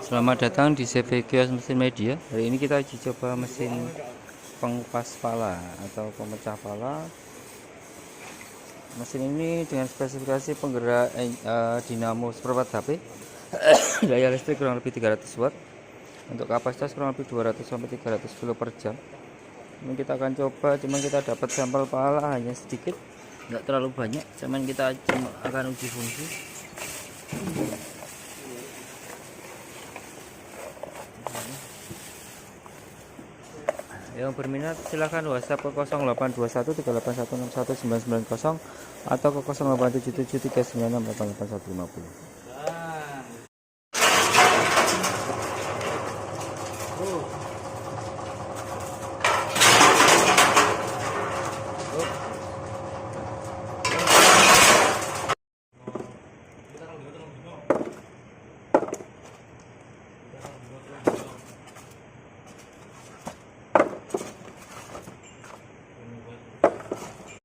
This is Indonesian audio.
Selamat datang di CV Kios Mesin Media. Hari ini kita uji coba mesin pengupas pala atau pemecah pala. Mesin ini dengan spesifikasi penggerak dinamo seperempat HP, daya listrik kurang lebih 300 watt, untuk kapasitas kurang lebih 200 sampai 300 kilo per jam. Ini kita akan coba, cuman kita dapat sampel pala hanya sedikit, nggak terlalu banyak, cuman kita cuma akan uji fungsi. Yang berminat silahkan WhatsApp ke 0821 38161 990 atau ke 0877 396 88150.